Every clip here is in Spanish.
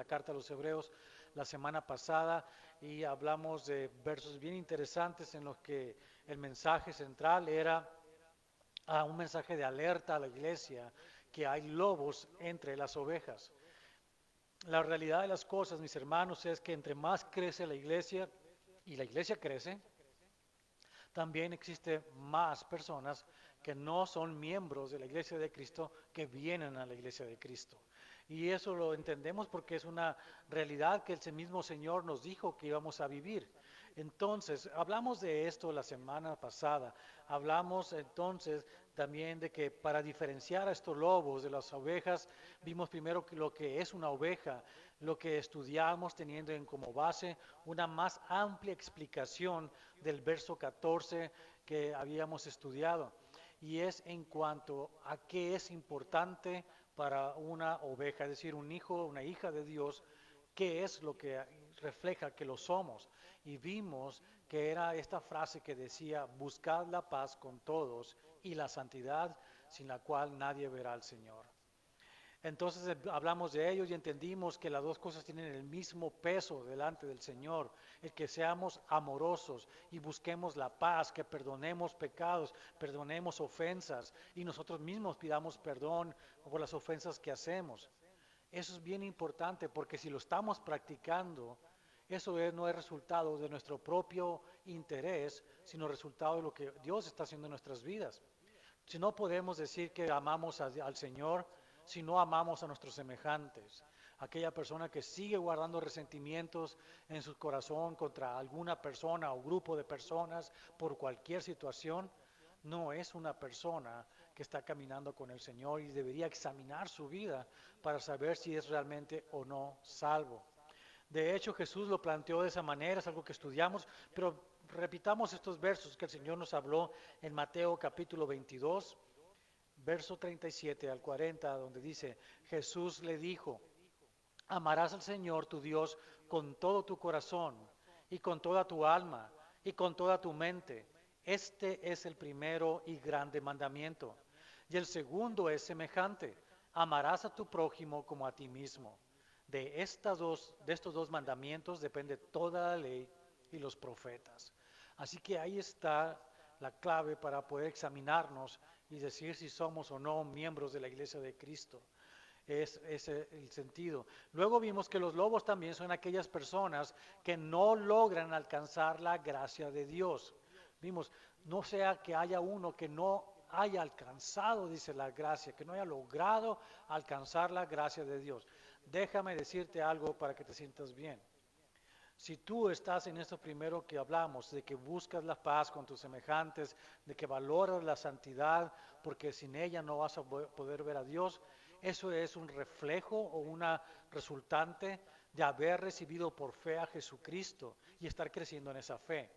carta a los Hebreos la semana pasada y hablamos de versos bien interesantes en los que el mensaje central era un mensaje de alerta a la iglesia que hay lobos entre las ovejas. La realidad de las cosas, mis hermanos, es que entre más crece la iglesia y la iglesia crece, también existe más personas que no son miembros de la iglesia de Cristo que vienen a la iglesia de Cristo. Y eso lo entendemos porque es una realidad que el mismo Señor nos dijo que íbamos a vivir. Entonces, hablamos de esto la semana pasada. Hablamos entonces también de que para diferenciar a estos lobos de las ovejas, vimos primero lo que es una oveja, lo que estudiamos teniendo en como base una más amplia explicación del verso 14 que habíamos estudiado. Y es en cuanto a qué es importante para una oveja, es decir, un hijo, una hija de Dios, qué es lo que refleja que lo somos. Y vimos que era esta frase que decía, buscad la paz con todos y la santidad sin la cual nadie verá al Señor. Entonces hablamos de ellos y entendimos que las dos cosas tienen el mismo peso delante del Señor, el que seamos amorosos y busquemos la paz, que perdonemos pecados, perdonemos ofensas y nosotros mismos pidamos perdón por las ofensas que hacemos. Eso es bien importante porque si lo estamos practicando, no es resultado de nuestro propio interés, sino resultado de lo que Dios está haciendo en nuestras vidas. Si no podemos decir que amamos al Señor, si no amamos a nuestros semejantes, aquella persona que sigue guardando resentimientos en su corazón contra alguna persona o grupo de personas por cualquier situación, no es una persona que está caminando con el Señor y debería examinar su vida para saber si es realmente o no salvo. De hecho, Jesús lo planteó de esa manera, es algo que estudiamos, pero repitamos estos versos que el Señor nos habló en Mateo capítulo 22, verso 37 al 40, donde dice, Jesús le dijo, amarás al Señor tu Dios con todo tu corazón y con toda tu alma y con toda tu mente. Este es el primero y grande mandamiento. Y el segundo es semejante, amarás a tu prójimo como a ti mismo. De estos dos mandamientos depende toda la ley y los profetas. Así que ahí está la clave para poder examinarnos y decir si somos o no miembros de la iglesia de Cristo. Es ese el sentido. Luego vimos que los lobos también son aquellas personas que no logran alcanzar la gracia de Dios. Vimos, no sea que haya uno que no haya alcanzado, dice la gracia, que no haya logrado alcanzar la gracia de Dios. Déjame decirte algo para que te sientas bien. Si tú estás en esto primero que hablamos, de que buscas la paz con tus semejantes, de que valoras la santidad, porque sin ella no vas a poder ver a Dios, eso es un reflejo o una resultante de haber recibido por fe a Jesucristo y estar creciendo en esa fe.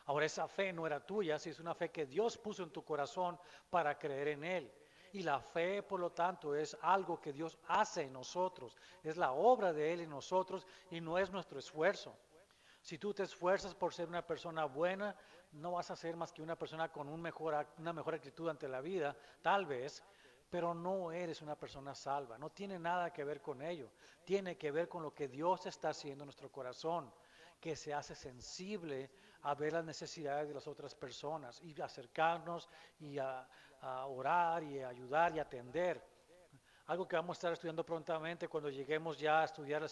Ahora esa fe no era tuya, si es una fe que Dios puso en tu corazón para creer en Él. Y la fe, por lo tanto, es algo que Dios hace en nosotros, es la obra de Él en nosotros y no es nuestro esfuerzo. Si tú te esfuerzas por ser una persona buena, no vas a ser más que una persona con una mejor actitud ante la vida, tal vez, pero no eres una persona salva. No tiene nada que ver con ello. Tiene que ver con lo que Dios está haciendo en nuestro corazón, que se hace sensible a ver las necesidades de las otras personas y acercarnos y a orar y a ayudar y atender. Algo que vamos a estar estudiando prontamente cuando lleguemos ya a estudiar el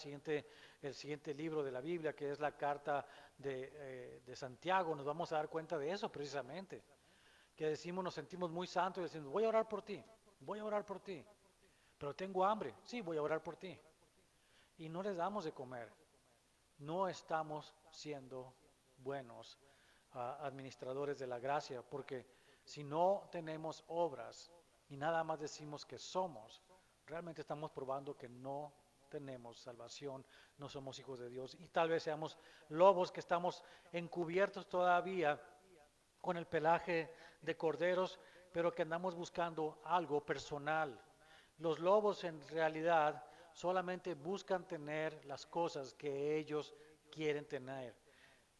siguiente libro de la Biblia, que es la carta de Santiago, nos vamos a dar cuenta de eso precisamente. Que decimos, nos sentimos muy santos y decimos, voy a orar por ti, voy a orar por ti. Pero tengo hambre, sí, voy a orar por ti. Y no les damos de comer. No estamos siendo buenos administradores de la gracia, porque si no tenemos obras y nada más decimos que somos, realmente estamos probando que no tenemos salvación, no somos hijos de Dios y tal vez seamos lobos que estamos encubiertos todavía con el pelaje de corderos, pero que andamos buscando algo personal. Los lobos en realidad solamente buscan tener las cosas que ellos quieren tener.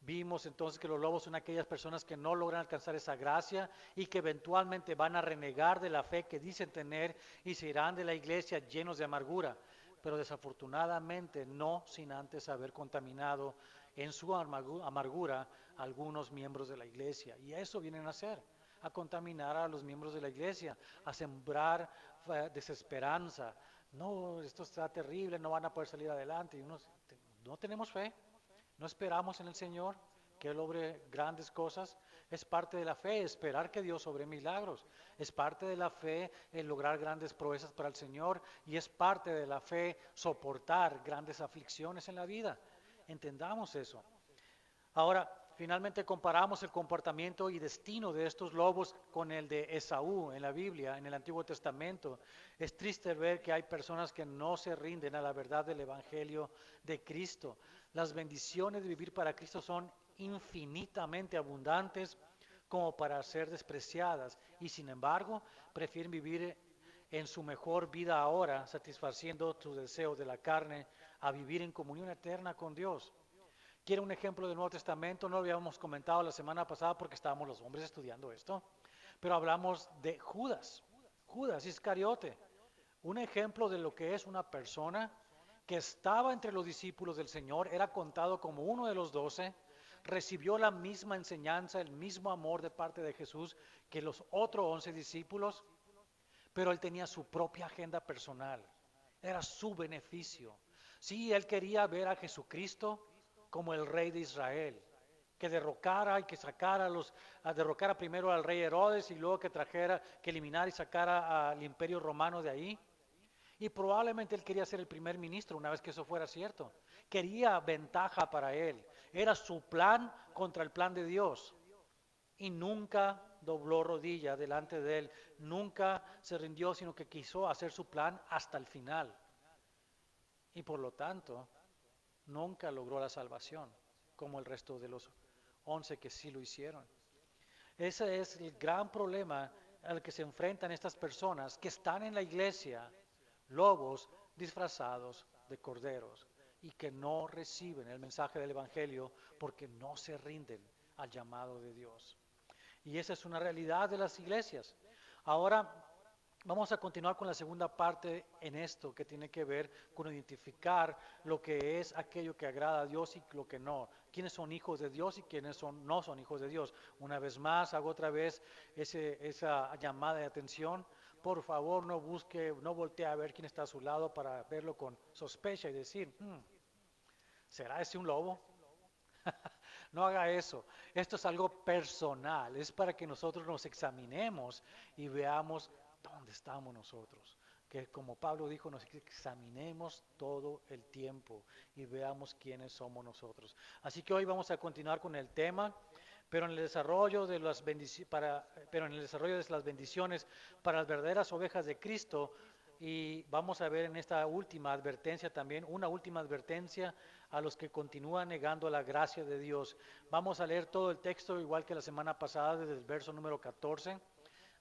Vimos entonces que los lobos son aquellas personas que no logran alcanzar esa gracia y que eventualmente van a renegar de la fe que dicen tener y se irán de la iglesia llenos de amargura. pero desafortunadamente no sin antes haber contaminado en su amargura a algunos miembros de la iglesia. Y eso vienen a hacer, a contaminar a los miembros de la iglesia, a sembrar desesperanza. No, esto está terrible, no van a poder salir adelante. Y no tenemos fe, no esperamos en el Señor que Él obre grandes cosas. Es parte de la fe esperar que Dios obre milagros. Es parte de la fe el lograr grandes proezas para el Señor. Y es parte de la fe soportar grandes aflicciones en la vida. Entendamos eso. Ahora, finalmente comparamos el comportamiento y destino de estos lobos con el de Esaú en la Biblia, en el Antiguo Testamento. Es triste ver que hay personas que no se rinden a la verdad del Evangelio de Cristo. Las bendiciones de vivir para Cristo son infinitamente abundantes como para ser despreciadas, y sin embargo prefieren vivir en su mejor vida ahora, satisfaciendo sus deseos de la carne, a vivir en comunión eterna con Dios. ¿Quiere un ejemplo del Nuevo Testamento? No lo habíamos comentado la semana pasada porque estábamos los hombres estudiando esto, pero hablamos de Judas Iscariote, un ejemplo de lo que es una persona que estaba entre los discípulos del Señor, era contado como uno de los 12, recibió la misma enseñanza, el mismo amor de parte de Jesús que los otros 11 discípulos, pero él tenía su propia agenda personal, era su beneficio. Sí, él quería ver a Jesucristo como el rey de Israel, que derrocara y que sacara derrocara primero al rey Herodes y luego que eliminara y sacara al imperio romano de ahí. Y probablemente él quería ser el primer ministro una vez que eso fuera cierto. Quería ventaja para él. Era su plan contra el plan de Dios. Y nunca dobló rodilla delante de él. Nunca se rindió, sino que quiso hacer su plan hasta el final. Y por lo tanto, nunca logró la salvación, como el resto de los 11 que sí lo hicieron. Ese es el gran problema al que se enfrentan estas personas que están en la iglesia, lobos disfrazados de corderos, y que no reciben el mensaje del Evangelio porque no se rinden al llamado de Dios. Y esa es una realidad de las iglesias. Ahora vamos a continuar con la segunda parte en esto, que tiene que ver con identificar lo que es aquello que agrada a Dios y lo que no. Quiénes son hijos de Dios y quiénes no son hijos de Dios. Una vez más, hago otra vez esa llamada de atención. Por favor, no voltee a ver quién está a su lado para verlo con sospecha y decir, ¿será ese un lobo? No haga eso. Esto es algo personal. Es para que nosotros nos examinemos y veamos dónde estamos nosotros. Que como Pablo dijo, nos examinemos todo el tiempo y veamos quiénes somos nosotros. Así que hoy vamos a continuar con el tema, pero en el desarrollo de las bendiciones para las verdaderas ovejas de Cristo. Y vamos a ver en esta última advertencia también, una última advertencia a los que continúan negando la gracia de Dios. Vamos a leer todo el texto igual que la semana pasada, desde el verso número 14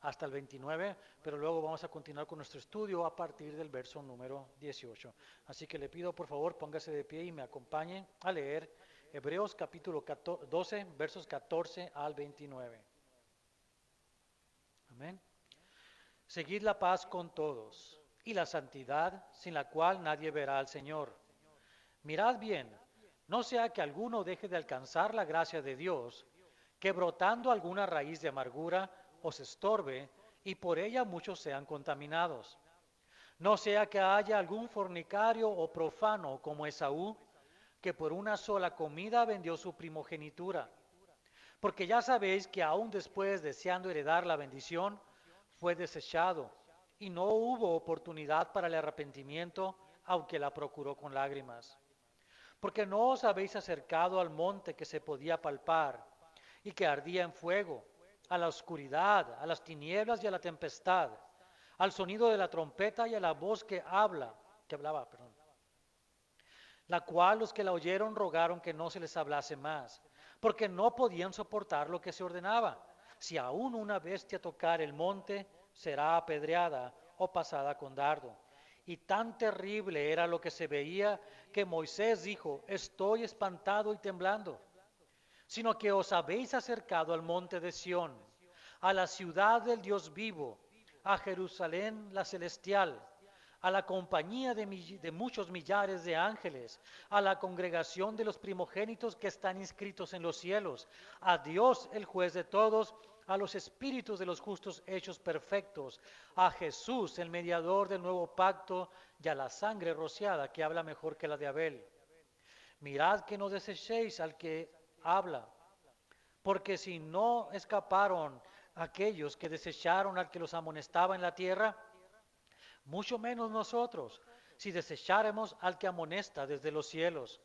hasta el 29, pero luego vamos a continuar con nuestro estudio a partir del verso número 18. Así que le pido por favor póngase de pie y me acompañe a leer Hebreos capítulo 12, versos 14 al 29. Amén. Seguid la paz con todos y la santidad, sin la cual nadie verá al Señor. Mirad bien, no sea que alguno deje de alcanzar la gracia de Dios, que brotando alguna raíz de amargura os estorbe y por ella muchos sean contaminados. No sea que haya algún fornicario o profano como Esaú, que por una sola comida vendió su primogenitura. Porque ya sabéis que aún después, deseando heredar la bendición, fue desechado, y no hubo oportunidad para el arrepentimiento, aunque la procuró con lágrimas. Porque no os habéis acercado al monte que se podía palpar, y que ardía en fuego, a la oscuridad, a las tinieblas y a la tempestad, al sonido de la trompeta y a la voz que hablaba, la cual los que la oyeron rogaron que no se les hablase más, porque no podían soportar lo que se ordenaba. Si aún una bestia tocar el monte, será apedreada o pasada con dardo. Y tan terrible era lo que se veía que Moisés dijo, estoy espantado y temblando. Sino que os habéis acercado al monte de Sión, a la ciudad del Dios vivo, a Jerusalén la celestial, a la compañía de muchos millares de ángeles, a la congregación de los primogénitos que están inscritos en los cielos, a Dios el juez de todos, a los espíritus de los justos hechos perfectos, a Jesús el mediador del nuevo pacto y a la sangre rociada que habla mejor que la de Abel. Mirad que no desechéis al que habla, porque si no escaparon aquellos que desecharon al que los amonestaba en la tierra, mucho menos nosotros, si desecháramos al que amonesta desde los cielos,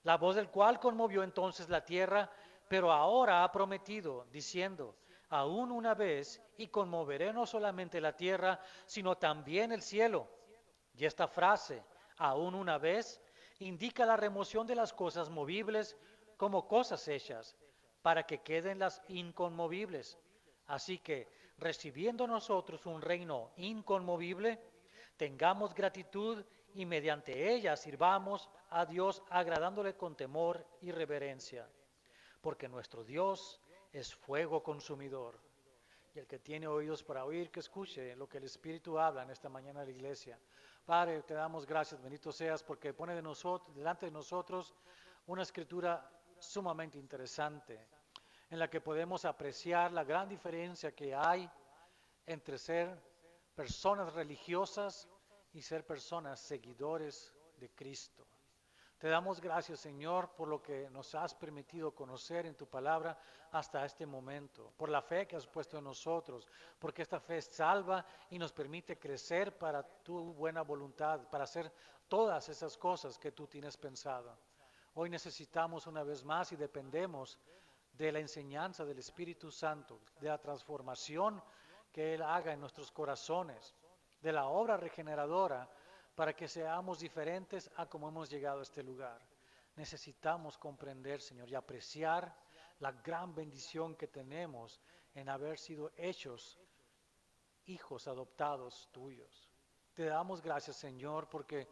la voz del cual conmovió entonces la tierra, pero ahora ha prometido, diciendo, aún una vez, y conmoveré no solamente la tierra, sino también el cielo. Y esta frase, aún una vez, indica la remoción de las cosas movibles como cosas hechas, para que queden las inconmovibles. Así que, recibiendo nosotros un reino inconmovible, tengamos gratitud y mediante ella sirvamos a Dios agradándole con temor y reverencia, porque nuestro Dios es fuego consumidor. Y el que tiene oídos para oír, que escuche lo que el Espíritu habla en esta mañana de la iglesia. Padre, te damos gracias, bendito seas, porque pone delante de nosotros una escritura sumamente interesante, en la que podemos apreciar la gran diferencia que hay entre ser personas religiosas y ser personas seguidores de Cristo. Te damos gracias, Señor, por lo que nos has permitido conocer en tu palabra hasta este momento, por la fe que has puesto en nosotros, porque esta fe salva y nos permite crecer para tu buena voluntad, para hacer todas esas cosas que tú tienes pensado. Hoy necesitamos una vez más y dependemos de la enseñanza del Espíritu Santo, de la transformación que Él haga en nuestros corazones, de la obra regeneradora, para que seamos diferentes a como hemos llegado a este lugar. Necesitamos comprender, Señor, y apreciar la gran bendición que tenemos en haber sido hechos hijos adoptados tuyos. Te damos gracias, Señor, porque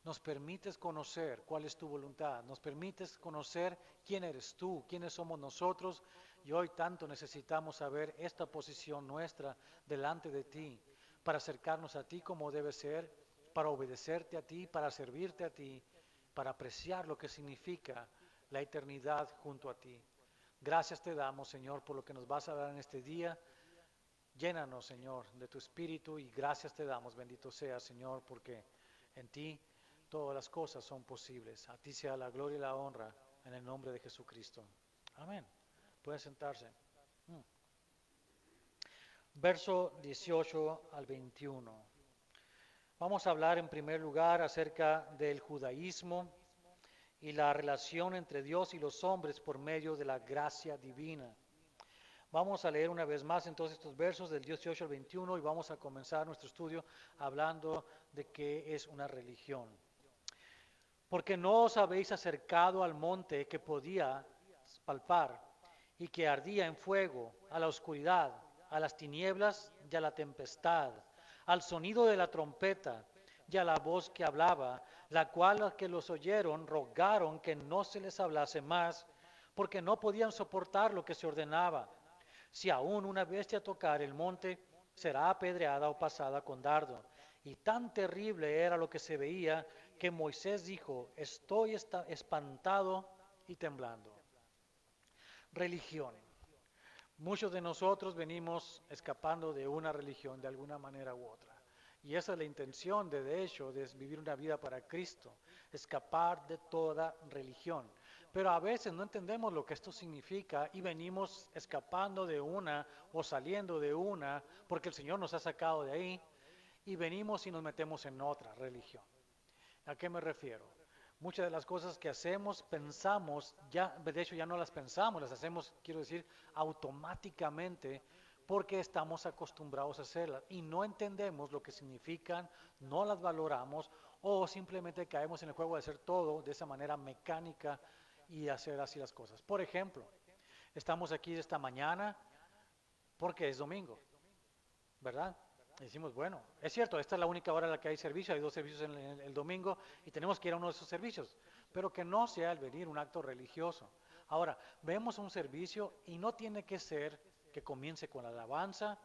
nos permites conocer cuál es tu voluntad, nos permites conocer quién eres tú, quiénes somos nosotros, y hoy tanto necesitamos saber esta posición nuestra delante de ti, para acercarnos a ti como debe ser, para obedecerte a ti, para servirte a ti, para apreciar lo que significa la eternidad junto a ti. Gracias te damos, Señor, por lo que nos vas a dar en este día. Llénanos, Señor, de tu Espíritu, y gracias te damos, bendito sea, Señor, porque en ti todas las cosas son posibles. A ti sea la gloria y la honra en el nombre de Jesucristo. Amén. Pueden sentarse. Verso 18 al 21. Vamos a hablar en primer lugar acerca del judaísmo y la relación entre Dios y los hombres por medio de la gracia divina. Vamos a leer una vez más entonces estos versos del 18 al 21 y vamos a comenzar nuestro estudio hablando de qué es una religión. Porque no os habéis acercado al monte que podía palpar y que ardía en fuego, a la oscuridad, a las tinieblas y a la tempestad, al sonido de la trompeta y a la voz que hablaba, la cual los que los oyeron rogaron que no se les hablase más, porque no podían soportar lo que se ordenaba. Si aún una bestia tocar el monte, será apedreada o pasada con dardo. Y tan terrible era lo que se veía, que Moisés dijo, estoy espantado y temblando. Religión. Muchos de nosotros venimos escapando de una religión de alguna manera u otra. Y esa es la intención de hecho, de vivir una vida para Cristo, escapar de toda religión. Pero a veces no entendemos lo que esto significa y venimos escapando de una o saliendo de una porque el Señor nos ha sacado de ahí y venimos y nos metemos en otra religión. ¿A qué me refiero? Muchas de las cosas que hacemos, pensamos, ya, de hecho ya no las pensamos, las hacemos, quiero decir, automáticamente porque estamos acostumbrados a hacerlas y no entendemos lo que significan, no las valoramos o simplemente caemos en el juego de hacer todo de esa manera mecánica y hacer así las cosas. Por ejemplo, estamos aquí esta mañana porque es domingo, ¿verdad? Y decimos, bueno, es cierto, esta es la única hora en la que hay servicio, hay 2 servicios en el domingo y tenemos que ir a uno de esos servicios, pero que no sea el venir un acto religioso. Ahora, vemos un servicio y no tiene que ser que comience con la alabanza,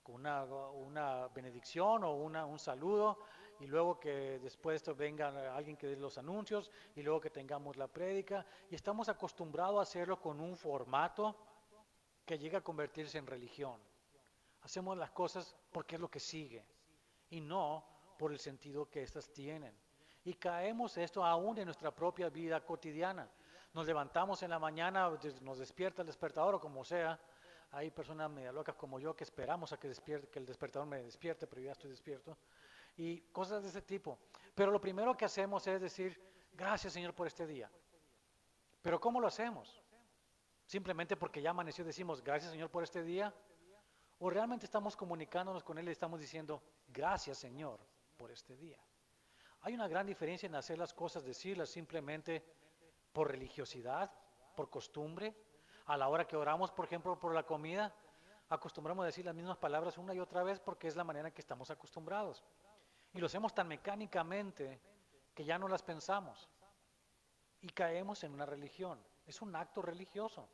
con una benedicción o un saludo y luego que después de esto venga alguien que dé los anuncios y luego que tengamos la prédica y estamos acostumbrados a hacerlo con un formato que llega a convertirse en religión. Hacemos las cosas porque es lo que sigue y no por el sentido que éstas tienen. Y caemos esto aún en nuestra propia vida cotidiana. Nos levantamos en la mañana, nos despierta el despertador o como sea. Hay personas media locas como yo que esperamos a que despierte, que el despertador me despierte, pero ya estoy despierto. Y cosas de ese tipo. Pero lo primero que hacemos es decir, gracias Señor por este día. Pero ¿cómo lo hacemos? Simplemente porque ya amaneció decimos, gracias Señor por este día. ¿O realmente estamos comunicándonos con Él y estamos diciendo, gracias Señor por este día? Hay una gran diferencia en hacer las cosas, decirlas simplemente por religiosidad, por costumbre. A la hora que oramos, por ejemplo, por la comida, acostumbramos a decir las mismas palabras una y otra vez porque es la manera en que estamos acostumbrados. Y lo hacemos tan mecánicamente que ya no las pensamos. Y caemos en una religión. Es un acto religioso.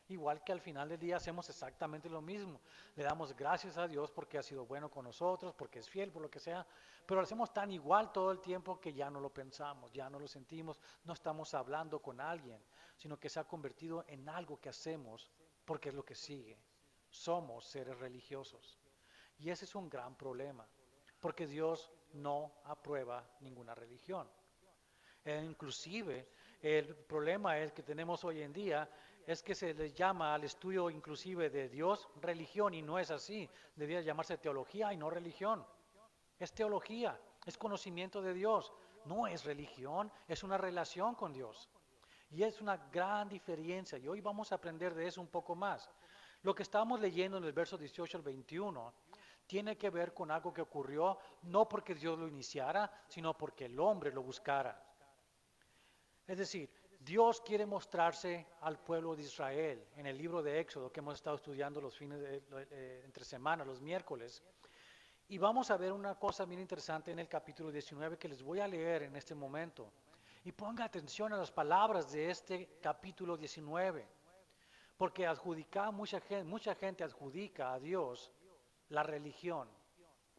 Igual que al final del día hacemos exactamente lo mismo. Le damos gracias a Dios porque ha sido bueno con nosotros, porque es fiel, por lo que sea. Pero lo hacemos tan igual todo el tiempo que ya no lo pensamos, ya no lo sentimos, no estamos hablando con alguien, sino que se ha convertido en algo que hacemos porque es lo que sigue. Somos seres religiosos. Y ese es un gran problema, porque Dios no aprueba ninguna religión. Inclusive, el problema es que tenemos hoy en día es que se les llama al estudio inclusive de Dios religión y no es así. Debería llamarse teología y no religión. Es teología, es conocimiento de Dios, no es religión, es una relación con Dios. Y es una gran diferencia y hoy vamos a aprender de eso un poco más. Lo que estamos leyendo en el verso 18 al 21 tiene que ver con algo que ocurrió no porque Dios lo iniciara, sino porque el hombre lo buscara. Es decir, Dios quiere mostrarse al pueblo de Israel en el libro de Éxodo que hemos estado estudiando los fines entre semana, los miércoles. Y vamos a ver una cosa bien interesante en el capítulo 19 que les voy a leer en este momento. Y ponga atención a las palabras de este capítulo 19, porque mucha gente adjudica a Dios la religión,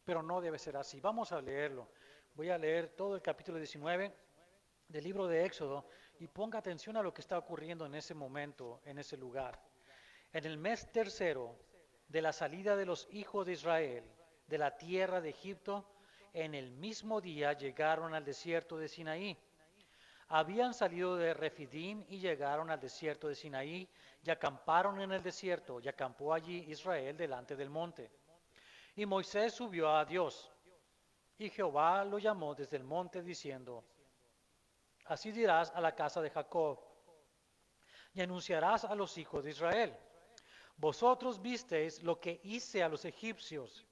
pero no debe ser así. Vamos a leerlo. Voy a leer todo el capítulo 19 del libro de Éxodo y ponga atención a lo que está ocurriendo en ese momento, en ese lugar. En el mes tercero de la salida de los hijos de Israel de la tierra de Egipto, en el mismo día llegaron al desierto de Sinaí. Habían salido de Refidim y llegaron al desierto de Sinaí y acamparon en el desierto y acampó allí Israel delante del monte. Y Moisés subió a Dios y Jehová lo llamó desde el monte diciendo, así dirás a la casa de Jacob y anunciarás a los hijos de Israel. Vosotros visteis lo que hice a los egipcios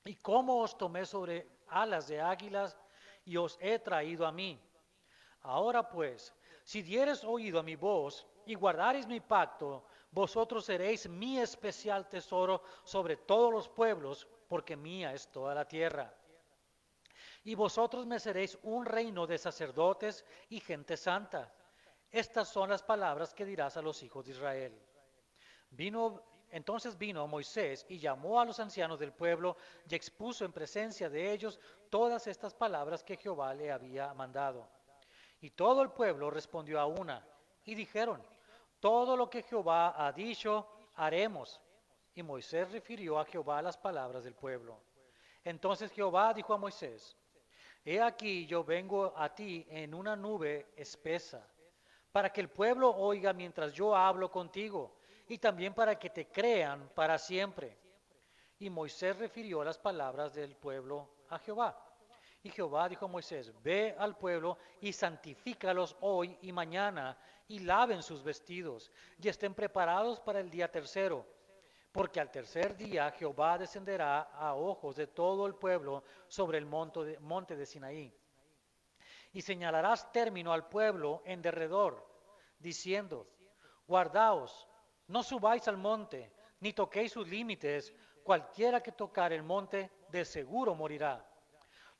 y cómo os tomé sobre alas de águilas y os he traído a mí. Ahora pues, si diereis oído a mi voz y guardareis mi pacto, vosotros seréis mi especial tesoro sobre todos los pueblos, porque mía es toda la tierra. Y vosotros me seréis un reino de sacerdotes y gente santa. Estas son las palabras que dirás a los hijos de Israel. Entonces vino Moisés y llamó a los ancianos del pueblo y expuso en presencia de ellos todas estas palabras que Jehová le había mandado. Y todo el pueblo respondió a una y dijeron, todo lo que Jehová ha dicho, haremos. Y Moisés refirió a Jehová las palabras del pueblo. Entonces Jehová dijo a Moisés, he aquí yo vengo a ti en una nube espesa, para que el pueblo oiga mientras yo hablo contigo, y también para que te crean para siempre. Y Moisés refirió las palabras del pueblo a Jehová. Y Jehová dijo a Moisés, ve al pueblo y santifícalos hoy y mañana, y laven sus vestidos, y estén preparados para el día tercero. Porque al tercer día Jehová descenderá a ojos de todo el pueblo sobre el monte de Sinaí. Y señalarás término al pueblo en derredor, diciendo, guardaos, no subáis al monte, ni toquéis sus límites, cualquiera que tocar el monte de seguro morirá.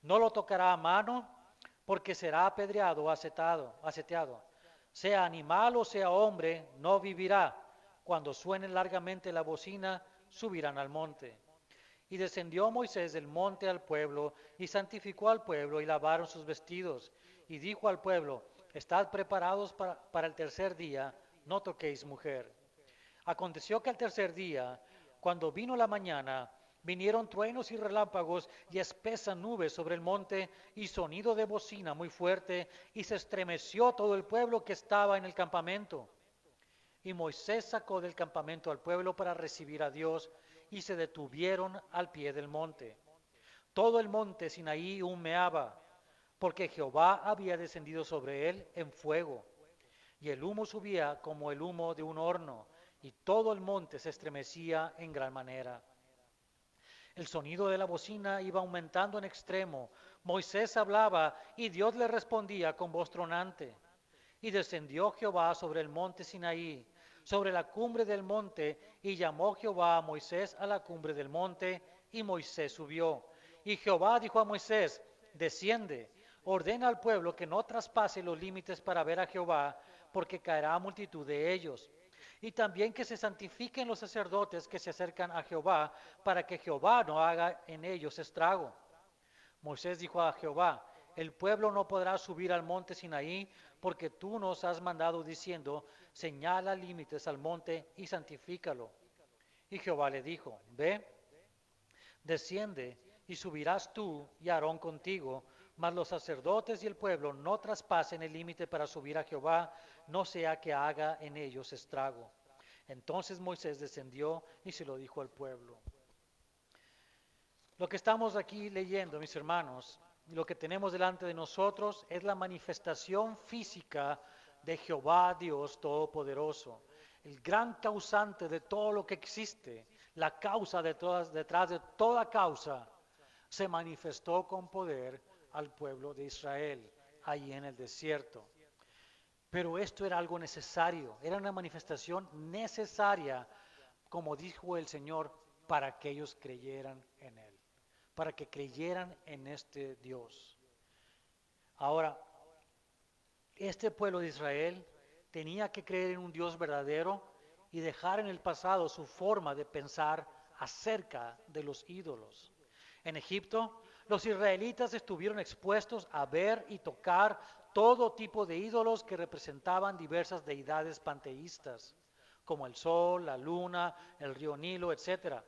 No lo tocará a mano, porque será apedreado o aseteado. Sea animal o sea hombre, no vivirá. Cuando suene largamente la bocina, subirán al monte. Y descendió Moisés del monte al pueblo, y santificó al pueblo, y lavaron sus vestidos. Y dijo al pueblo, estad preparados para el tercer día, no toquéis mujer. Aconteció que al tercer día, cuando vino la mañana, vinieron truenos y relámpagos y espesa nube sobre el monte y sonido de bocina muy fuerte, y se estremeció todo el pueblo que estaba en el campamento. Y Moisés sacó del campamento al pueblo para recibir a Dios, y se detuvieron al pie del monte. Todo el monte Sinaí humeaba, porque Jehová había descendido sobre él en fuego, y el humo subía como el humo de un horno, y todo el monte se estremecía en gran manera. El sonido de la bocina iba aumentando en extremo. Moisés hablaba y Dios le respondía con voz tronante. Y descendió Jehová sobre el monte Sinaí, sobre la cumbre del monte, y llamó Jehová a Moisés a la cumbre del monte, y Moisés subió. Y Jehová dijo a Moisés, desciende, ordena al pueblo que no traspase los límites para ver a Jehová, porque caerá multitud de ellos. Y también que se santifiquen los sacerdotes que se acercan a Jehová, para que Jehová no haga en ellos estrago. Moisés dijo a Jehová, el pueblo no podrá subir al monte Sinaí, porque tú nos has mandado diciendo, señala límites al monte y santifícalo. Y Jehová le dijo, ve, desciende y subirás tú y Aarón contigo, mas los sacerdotes y el pueblo no traspasen el límite para subir a Jehová, no sea que haga en ellos estrago. Entonces Moisés descendió y se lo dijo al pueblo. Lo que estamos aquí leyendo, mis hermanos, y lo que tenemos delante de nosotros es la manifestación física de Jehová Dios Todopoderoso, el gran causante de todo lo que existe, la causa detrás de toda causa, se manifestó con poder al pueblo de Israel, ahí en el desierto. Pero esto era algo necesario, era una manifestación necesaria, como dijo el Señor, para que ellos creyeran en Él, para que creyeran en este Dios. Ahora, este pueblo de Israel tenía que creer en un Dios verdadero y dejar en el pasado su forma de pensar acerca de los ídolos. En Egipto, los israelitas estuvieron expuestos a ver y tocar todo tipo de ídolos que representaban diversas deidades panteístas, como el sol, la luna, el río Nilo, etc.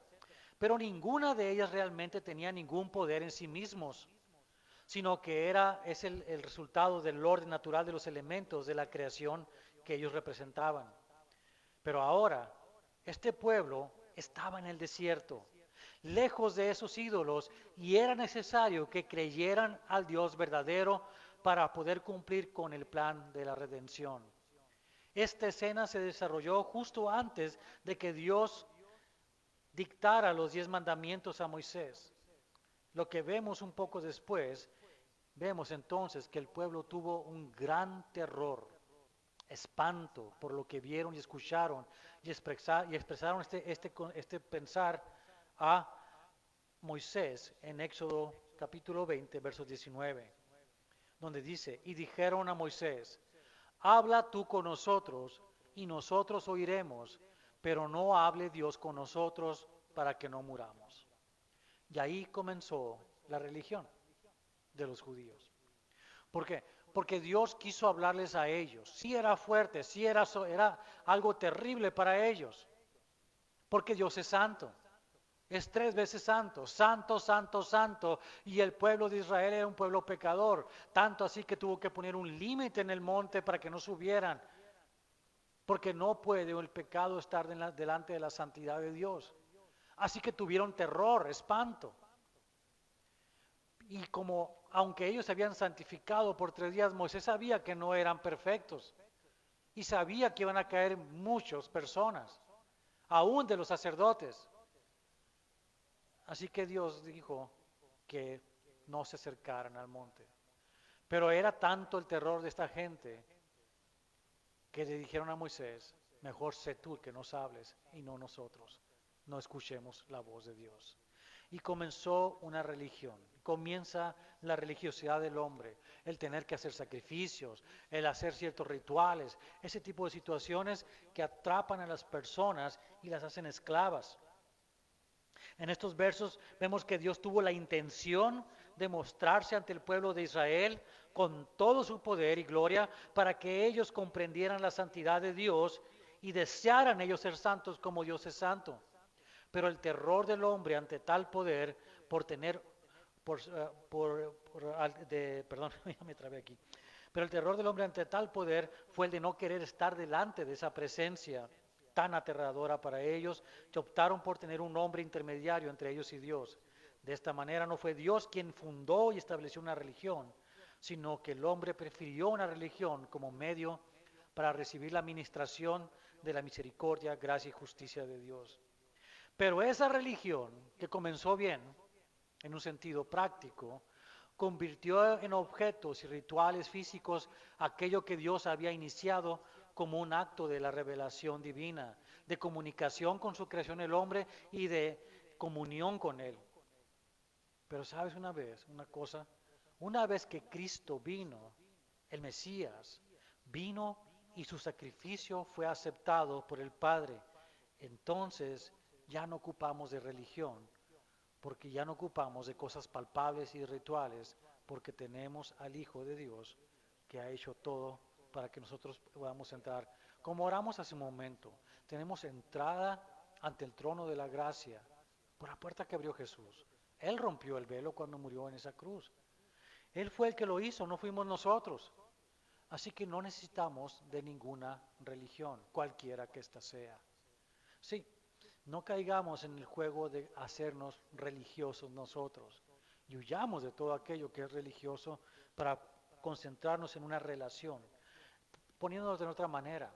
Pero ninguna de ellas realmente tenía ningún poder en sí mismos, sino que es el resultado del orden natural de los elementos de la creación que ellos representaban. Pero ahora, este pueblo estaba en el desierto, lejos de esos ídolos, y era necesario que creyeran al Dios verdadero para poder cumplir con el plan de la redención. Esta escena se desarrolló justo antes de que Dios dictara los 10 mandamientos a Moisés. Lo que vemos un poco después, vemos entonces que el pueblo tuvo un gran terror, espanto por lo que vieron y escucharon y expresaron este pensar a Moisés en Éxodo capítulo 20, versos 19, donde dice, y dijeron a Moisés, habla tú con nosotros y nosotros oiremos, pero no hable Dios con nosotros para que no muramos. Y ahí comenzó la religión de los judíos. ¿Por qué? Porque Dios quiso hablarles a ellos. Sí era fuerte, sí era algo terrible para ellos. Porque Dios es santo. Es 3 veces santo, santo, santo, santo. Y el pueblo de Israel era un pueblo pecador. Tanto así que tuvo que poner un límite en el monte para que no subieran. Porque no puede el pecado estar delante de la santidad de Dios. Así que tuvieron terror, espanto. Y como, aunque ellos se habían santificado por 3 días, Moisés sabía que no eran perfectos. Y sabía que iban a caer muchas personas, aún de los sacerdotes. Así que Dios dijo que no se acercaran al monte. Pero era tanto el terror de esta gente que le dijeron a Moisés, mejor sé tú que nos hables y no nosotros. No escuchemos la voz de Dios. Y comenzó una religión. Comienza la religiosidad del hombre, el tener que hacer sacrificios, el hacer ciertos rituales, ese tipo de situaciones que atrapan a las personas y las hacen esclavas. En estos versos vemos que Dios tuvo la intención de mostrarse ante el pueblo de Israel con todo su poder y gloria para que ellos comprendieran la santidad de Dios y desearan ellos ser santos como Dios es santo. Pero el terror del hombre ante tal poder por tener, perdón, ya me trabé aquí. Pero el terror del hombre ante tal poder fue el de no querer estar delante de esa presencia tan aterradora para ellos, que optaron por tener un hombre intermediario entre ellos y Dios. De esta manera no fue Dios quien fundó y estableció una religión, sino que el hombre prefirió una religión como medio para recibir la administración de la misericordia, gracia y justicia de Dios. Pero esa religión, que comenzó bien, en un sentido práctico, convirtió en objetos y rituales físicos aquello que Dios había iniciado como un acto de la revelación divina, de comunicación con su creación el hombre y de comunión con él. Pero sabes una cosa, una vez que Cristo vino, el Mesías, vino y su sacrificio fue aceptado por el Padre, entonces ya no ocupamos de religión, porque ya no ocupamos de cosas palpables y rituales, porque tenemos al Hijo de Dios que ha hecho todo para que nosotros podamos entrar. Como oramos hace un momento, tenemos entrada ante el trono de la gracia por la puerta que abrió Jesús. Él rompió el velo cuando murió en esa cruz. Él fue el que lo hizo, no fuimos nosotros. Así que no necesitamos de ninguna religión, cualquiera que ésta sea. Sí, no caigamos en el juego de hacernos religiosos nosotros y huyamos de todo aquello que es religioso para concentrarnos en una relación. Poniéndonos de otra manera,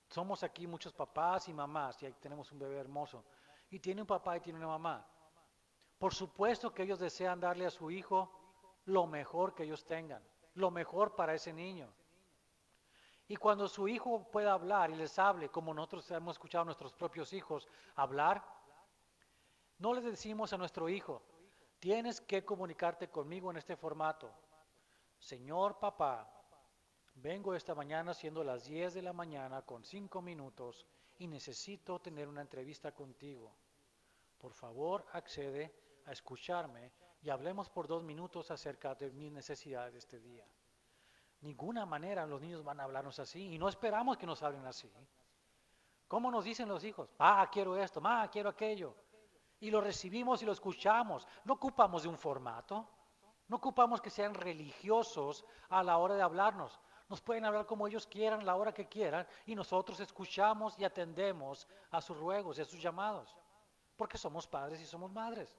somos aquí muchos papás y mamás y ahí tenemos un bebé hermoso y tiene un papá y tiene una mamá. Por supuesto que ellos desean darle a su hijo lo mejor que ellos tengan, lo mejor para ese niño. Y cuando su hijo pueda hablar y les hable, como nosotros hemos escuchado a nuestros propios hijos hablar, no le decimos a nuestro hijo, tienes que comunicarte conmigo en este formato. Señor papá, vengo esta mañana siendo las 10 de la mañana con 5 minutos y necesito tener una entrevista contigo. Por favor, accede a escucharme y hablemos por 2 minutos acerca de mis necesidades de este día. Ninguna manera los niños van a hablarnos así y no esperamos que nos hablen así. ¿Cómo nos dicen los hijos? Quiero esto, quiero aquello. Y lo recibimos y lo escuchamos. No ocupamos de un formato, no ocupamos que sean religiosos a la hora de hablarnos. Nos pueden hablar como ellos quieran, la hora que quieran, y nosotros escuchamos y atendemos a sus ruegos y a sus llamados, porque somos padres y somos madres.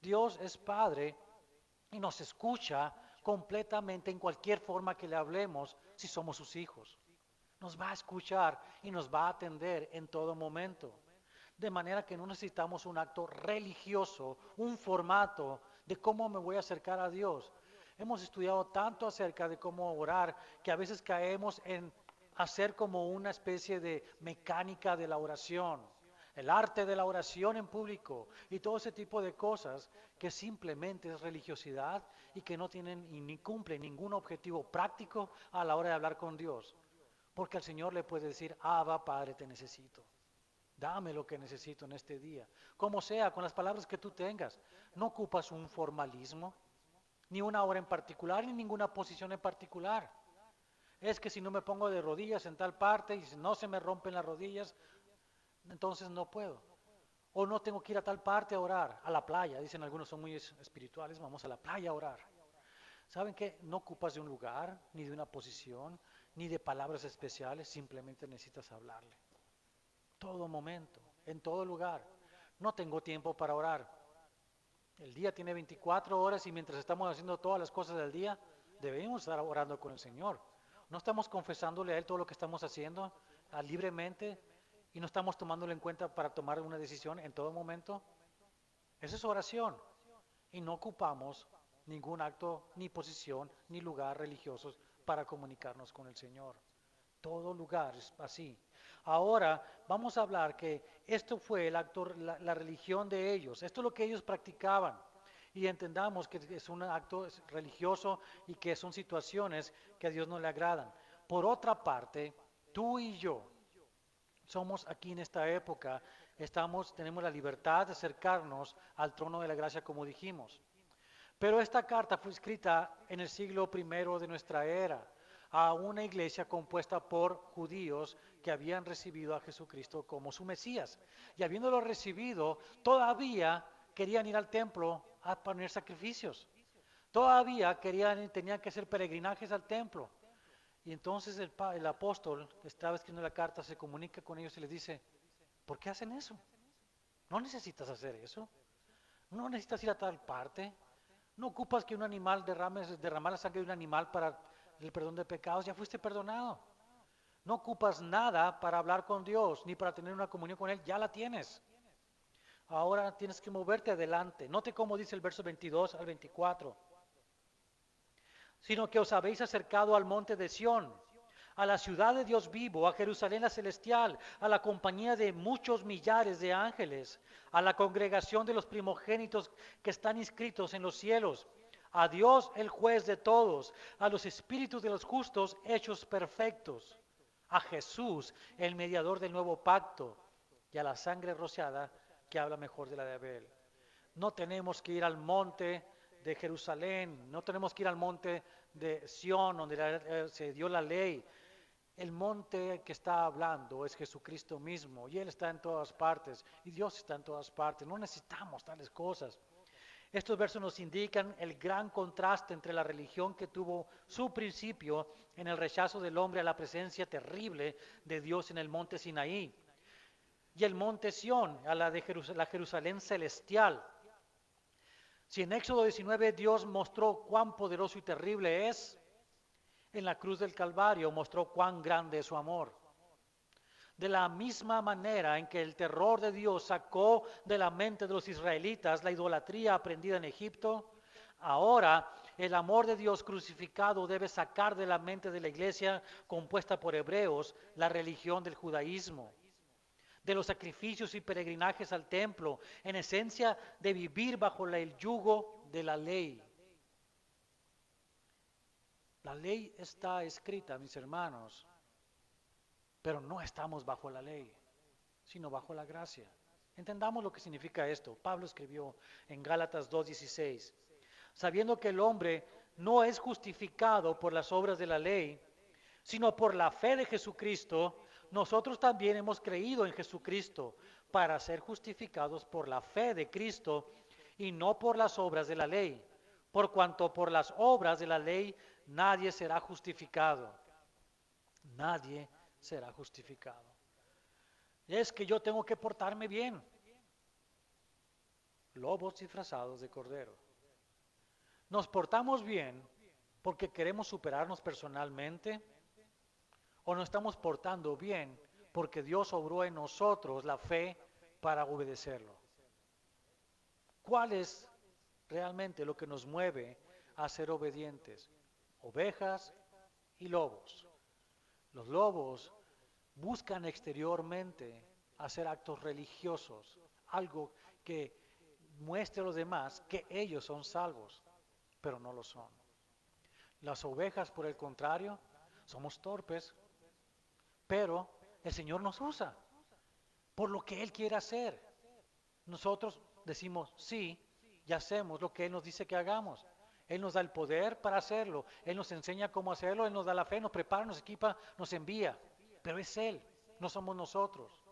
Dios es Padre y nos escucha completamente en cualquier forma que le hablemos si somos sus hijos. Nos va a escuchar y nos va a atender en todo momento. De manera que no necesitamos un acto religioso, un formato de cómo me voy a acercar a Dios. Hemos estudiado tanto acerca de cómo orar que a veces caemos en hacer como una especie de mecánica de la oración, el arte de la oración en público y todo ese tipo de cosas que simplemente es religiosidad y que no tienen y ni cumplen ningún objetivo práctico a la hora de hablar con Dios. Porque al Señor le puede decir, Abba, Padre, te necesito. Dame lo que necesito en este día. Como sea, con las palabras que tú tengas. No ocupas un formalismo, ni una hora en particular, ni ninguna posición en particular. Es que si no me pongo de rodillas en tal parte y si no se me rompen las rodillas, entonces no puedo. O no tengo que ir a tal parte a orar, a la playa. Dicen algunos son muy espirituales, vamos a la playa a orar. ¿Saben qué? No ocupas de un lugar, ni de una posición, ni de palabras especiales, simplemente necesitas hablarle. Todo momento, en todo lugar. No tengo tiempo para orar. El día tiene 24 horas y mientras estamos haciendo todas las cosas del día, debemos estar orando con el Señor. No estamos confesándole a Él todo lo que estamos haciendo libremente y no estamos tomándolo en cuenta para tomar una decisión en todo momento. Esa es oración. Y no ocupamos ningún acto, ni posición, ni lugar religiosos para comunicarnos con el Señor. Todo lugar es así. Ahora vamos a hablar que esto fue el acto, la religión de ellos. Esto es lo que ellos practicaban. Y entendamos que es un acto religioso y que son situaciones que a Dios no le agradan. Por otra parte, tú y yo somos aquí en esta época tenemos la libertad de acercarnos al trono de la gracia como dijimos. Pero esta carta fue escrita en el siglo I de nuestra era a una iglesia compuesta por judíos que habían recibido a Jesucristo como su Mesías. Y habiéndolo recibido, todavía querían ir al templo a poner sacrificios. Todavía tenían que hacer peregrinajes al templo. Y entonces el apóstol que estaba escribiendo la carta se comunica con ellos y les dice, ¿por qué hacen eso? No necesitas hacer eso. No necesitas ir a tal parte. No ocupas que un animal derramar la sangre de un animal para el perdón de pecados. Ya fuiste perdonado. No ocupas nada para hablar con Dios ni para tener una comunión con Él. Ya la tienes. Ahora tienes que moverte adelante. Note cómo dice el verso 22 al 24. Sino que os habéis acercado al monte de Sión, a la ciudad de Dios vivo, a Jerusalén la celestial, a la compañía de muchos millares de ángeles, a la congregación de los primogénitos que están inscritos en los cielos, a Dios el juez de todos, a los espíritus de los justos hechos perfectos, a Jesús el mediador del nuevo pacto y a la sangre rociada que habla mejor de la de Abel. No tenemos que ir al monte de Jerusalén, no tenemos que ir al monte de Sión, donde se dio la ley. El monte que está hablando es Jesucristo mismo, y Él está en todas partes, y Dios está en todas partes. No necesitamos tales cosas. Estos versos nos indican el gran contraste entre la religión que tuvo su principio en el rechazo del hombre a la presencia terrible de Dios en el monte Sinaí, y el monte Sión, a la de la Jerusalén celestial. Si en Éxodo 19 Dios mostró cuán poderoso y terrible es, en la cruz del Calvario mostró cuán grande es su amor. De la misma manera en que el terror de Dios sacó de la mente de los israelitas la idolatría aprendida en Egipto, ahora el amor de Dios crucificado debe sacar de la mente de la iglesia compuesta por hebreos la religión del judaísmo, de los sacrificios y peregrinajes al templo, en esencia de vivir bajo el yugo de la ley. La ley está escrita, mis hermanos, pero no estamos bajo la ley, sino bajo la gracia. Entendamos lo que significa esto. Pablo escribió en Gálatas 2:16, sabiendo que el hombre no es justificado por las obras de la ley, sino por la fe de Jesucristo. Nosotros también hemos creído en Jesucristo para ser justificados por la fe de Cristo y no por las obras de la ley, por cuanto por las obras de la ley nadie será justificado. Nadie será justificado. Es que yo tengo que portarme bien. Lobos disfrazados de cordero. ¿Nos portamos bien porque queremos superarnos personalmente? ¿O nos estamos portando bien porque Dios obró en nosotros la fe para obedecerlo? ¿Cuál es realmente lo que nos mueve a ser obedientes? Ovejas y lobos. Los lobos buscan exteriormente hacer actos religiosos, algo que muestre a los demás que ellos son salvos, pero no lo son. Las ovejas, por el contrario, somos torpes, pero el Señor nos usa por lo que Él quiere hacer. Nosotros decimos sí y hacemos lo que Él nos dice que hagamos. Él nos da el poder para hacerlo, Él nos enseña cómo hacerlo, Él nos da la fe, nos prepara, nos equipa, nos envía, pero es Él, no somos nosotros.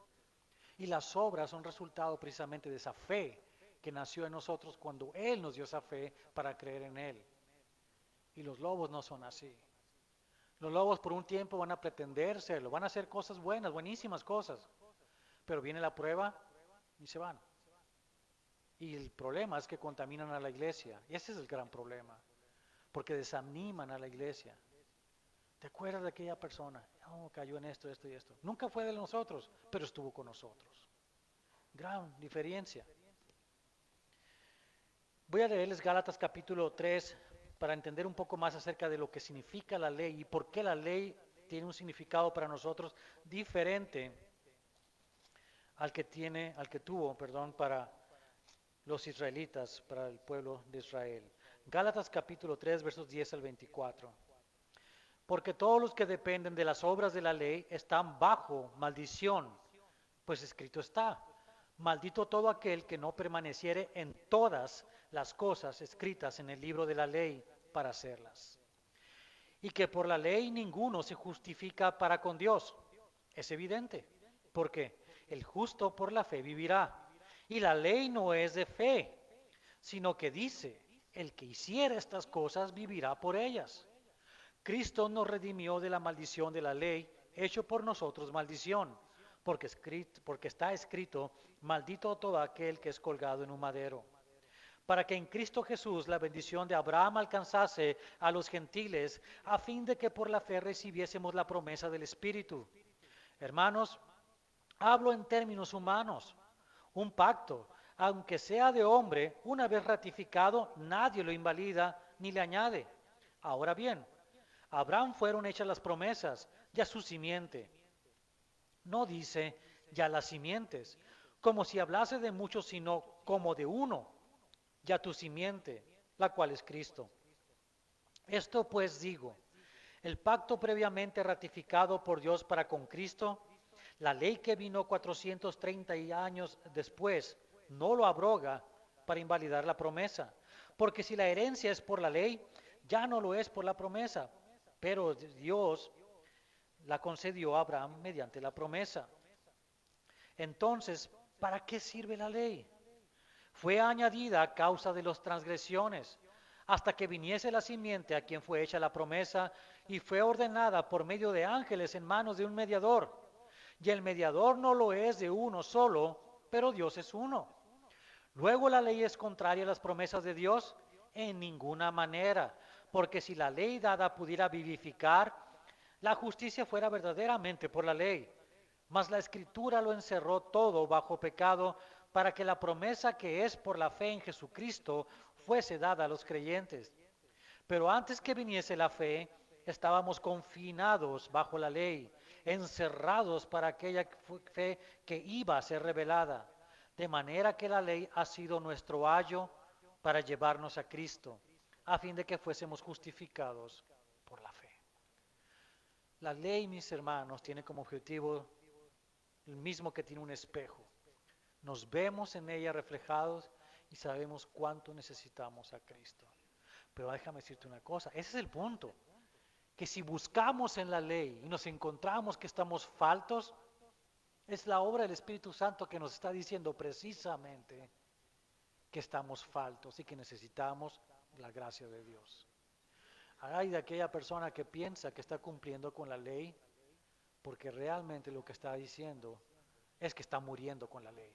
Y las obras son resultado precisamente de esa fe que nació en nosotros cuando Él nos dio esa fe para creer en Él. Y los lobos no son así. Los lobos por un tiempo van a pretender serlo, van a hacer cosas buenas, buenísimas cosas, pero viene la prueba y se van. Y el problema es que contaminan a la iglesia, y ese es el gran problema, porque desaniman a la iglesia. ¿Te acuerdas de aquella persona? Oh, cayó en esto, esto y esto. Nunca fue de nosotros, pero estuvo con nosotros. Gran diferencia. Voy a leerles Gálatas capítulo 3 para entender un poco más acerca de lo que significa la ley y por qué la ley tiene un significado para nosotros diferente al que tuvo para los israelitas, para el pueblo de Israel. Gálatas capítulo 3, versos 10 al 24. Porque todos los que dependen de las obras de la ley están bajo maldición, pues escrito está: Maldito todo aquel que no permaneciere en todas las cosas escritas en el libro de la ley para hacerlas. Y que por la ley ninguno se justifica para con Dios. Es evidente, porque el justo por la fe vivirá. Y la ley no es de fe, sino que dice, el que hiciera estas cosas vivirá por ellas. Cristo nos redimió de la maldición de la ley, hecho por nosotros maldición, porque está escrito, maldito todo aquel que es colgado en un madero, para que en Cristo Jesús la bendición de Abraham alcanzase a los gentiles, a fin de que por la fe recibiésemos la promesa del Espíritu. Hermanos, hablo en términos humanos. Un pacto, aunque sea de hombre, una vez ratificado, nadie lo invalida ni le añade. Ahora bien, a Abraham fueron hechas las promesas, ya su simiente. No dice ya las simientes, como si hablase de muchos, sino como de uno, ya tu simiente, la cual es Cristo. Esto pues digo, el pacto previamente ratificado por Dios para con Cristo, la ley que vino 430 años después, no lo abroga para invalidar la promesa, porque si la herencia es por la ley, ya no lo es por la promesa, pero Dios la concedió a Abraham mediante la promesa. Entonces, ¿para qué sirve la ley? Fue añadida a causa de las transgresiones, hasta que viniese la simiente a quien fue hecha la promesa, y fue ordenada por medio de ángeles en manos de un mediador. Y el mediador no lo es de uno solo, pero Dios es uno. Luego la ley es contraria a las promesas de Dios en ninguna manera, porque si la ley dada pudiera vivificar, la justicia fuera verdaderamente por la ley. Mas la Escritura lo encerró todo bajo pecado, para que la promesa que es por la fe en Jesucristo fuese dada a los creyentes. Pero antes que viniese la fe, estábamos confinados bajo la ley, encerrados para aquella fe que iba a ser revelada. De manera que la ley ha sido nuestro ayo para llevarnos a Cristo, a fin de que fuésemos justificados por la fe. La ley, mis hermanos, tiene como objetivo el mismo que tiene un espejo. Nos vemos en ella reflejados y sabemos cuánto necesitamos a Cristo. Pero déjame decirte una cosa, ese es el punto, que si buscamos en la ley y nos encontramos que estamos faltos, es la obra del Espíritu Santo que nos está diciendo precisamente que estamos faltos y que necesitamos la gracia de Dios. Hay de aquella persona que piensa que está cumpliendo con la ley, porque realmente lo que está diciendo es que está muriendo con la ley.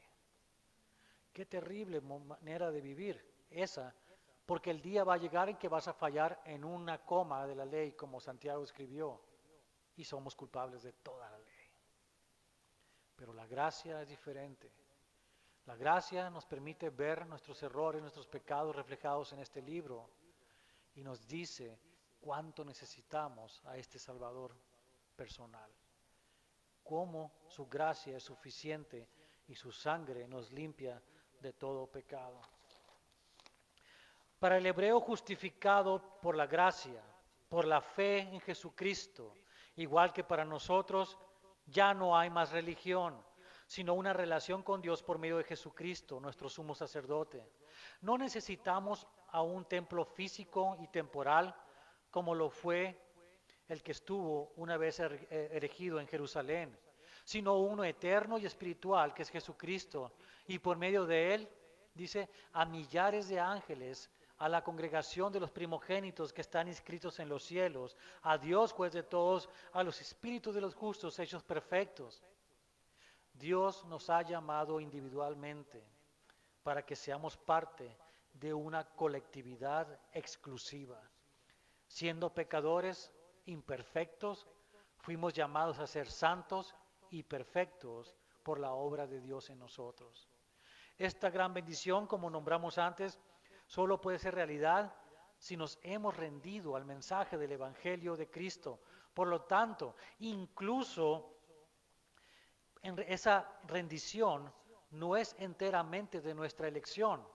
Qué terrible manera de vivir esa, porque el día va a llegar en que vas a fallar en una coma de la ley, como Santiago escribió, y somos culpables de toda la ley. Pero la gracia es diferente. La gracia nos permite ver nuestros errores, nuestros pecados reflejados en este libro, y nos dice cuánto necesitamos a este Salvador personal. Cómo su gracia es suficiente y su sangre nos limpia de todo pecado. Para el hebreo justificado por la gracia, por la fe en Jesucristo, igual que para nosotros, ya no hay más religión, sino una relación con Dios por medio de Jesucristo, nuestro sumo sacerdote. No necesitamos a un templo físico y temporal como lo fue el que estuvo una vez erigido en Jerusalén, sino uno eterno y espiritual que es Jesucristo, y por medio de él, dice, a millares de ángeles, a la congregación de los primogénitos que están inscritos en los cielos, a Dios juez de todos, a los espíritus de los justos hechos perfectos. Dios nos ha llamado individualmente para que seamos parte de una colectividad exclusiva. Siendo pecadores imperfectos, fuimos llamados a ser santos y perfectos por la obra de Dios en nosotros. Esta gran bendición, como nombramos antes, solo puede ser realidad si nos hemos rendido al mensaje del Evangelio de Cristo. Por lo tanto, incluso esa rendición no es enteramente de nuestra elección,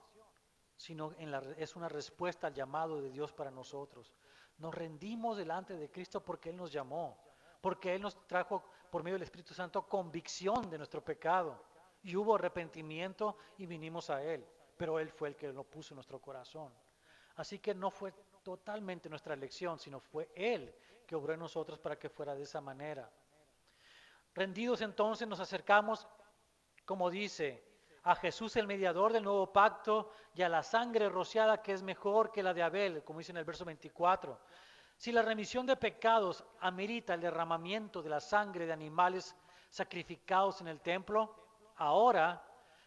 sino es una respuesta al llamado de Dios para nosotros. Nos rendimos delante de Cristo porque Él nos llamó, porque Él nos trajo por medio del Espíritu Santo convicción de nuestro pecado y hubo arrepentimiento y vinimos a Él, pero Él fue el que lo puso en nuestro corazón. Así que no fue totalmente nuestra elección, sino fue Él que obró en nosotros para que fuera de esa manera. Rendidos entonces nos acercamos, como dice, a Jesús el mediador del nuevo pacto y a la sangre rociada que es mejor que la de Abel, como dice en el verso 24. Si la remisión de pecados amerita el derramamiento de la sangre de animales sacrificados en el templo, ahora